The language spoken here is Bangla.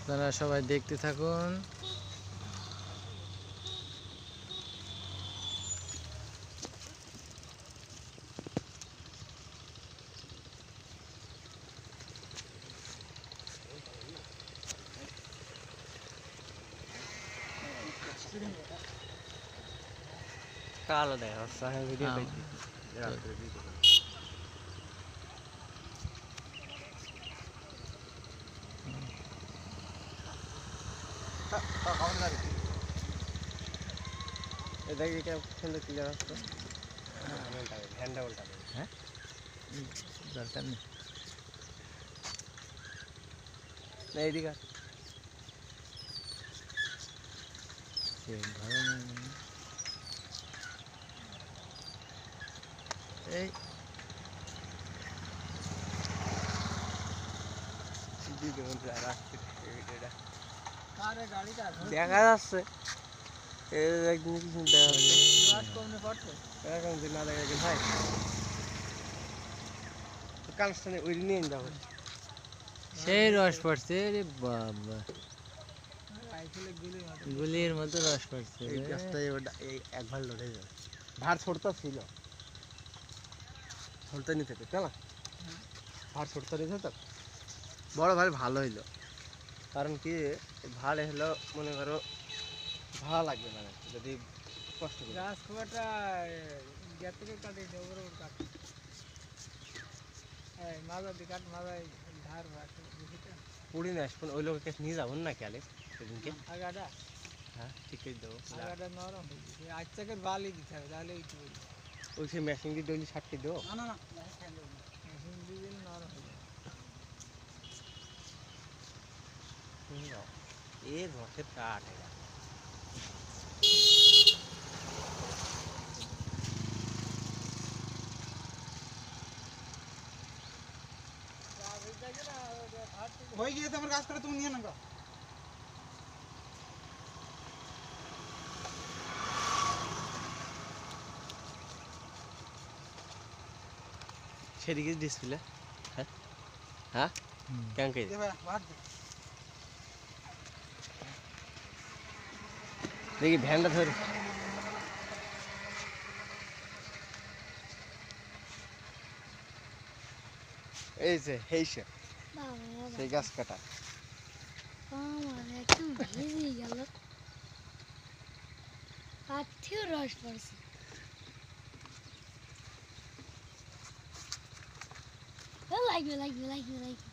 আপনারা সবাই দেখতে থাকুন। কালো দেখা যাচ্ছে আমি ভিডিও পাইছি রাত্রে ভিডিও এটা কি কেউ সুন্দর ক্লিয়ার আসছে হ্যান্ডা উল্টা হ্যাঁ দরকার নেই। না এইদিকে সে ধরনের এই দেখা যাচ্ছে কালেকশনে ওই নিয়ে যাবো সেই রস পড়ছে রে বাবা, গুলির মতো রস পড়ছে এই রে। গাছটাই এই একবার লড়ে যাবে ভার ছোটটা ছিল ছোটটা নিতে পেতে না ভার ছোটটা নিতে তো বড় ভাই ভালো হইলো কারণ কি ভাড় হলো মনে করো ভালো লাগবে না যদি কষ্ট করে গাছ খোয়াটা গেট থেকে কাটে ওপর ওপর কাটে মাজা দিয়ে কাট মাজায় ধার রাখে পুড়ি না আসবেন ওই লোকের কাছে নিয়ে যাবেন না খেয়ালে সেদিনকে আগাটা হ্যাঁ ঠিক করে দেবো আগাটা নরম হয়ে গেছে আজকে বালি দিতে হবে তাহলে একটু ওই সে মেশিন দিয়ে ডলি ছাড়তে দেবো না না না মেশিন দিয়ে নরম হয়ে যাবে। এর রসের কাঠ এরা হয়ে গিয়েছে আমার কাজ করে তুমি নিয়ে নাও সেদিকে ডিসপ্লে হ্যাঁ হ্যাঁ কেন কে দেখি ভ্যানটা ধরে এই যে হেইসে সেই গাছ কাটা আমার একদম ভিজে গেল পাথিও রস পড়ছে লাগবে লাগবে লাগবে লাগবে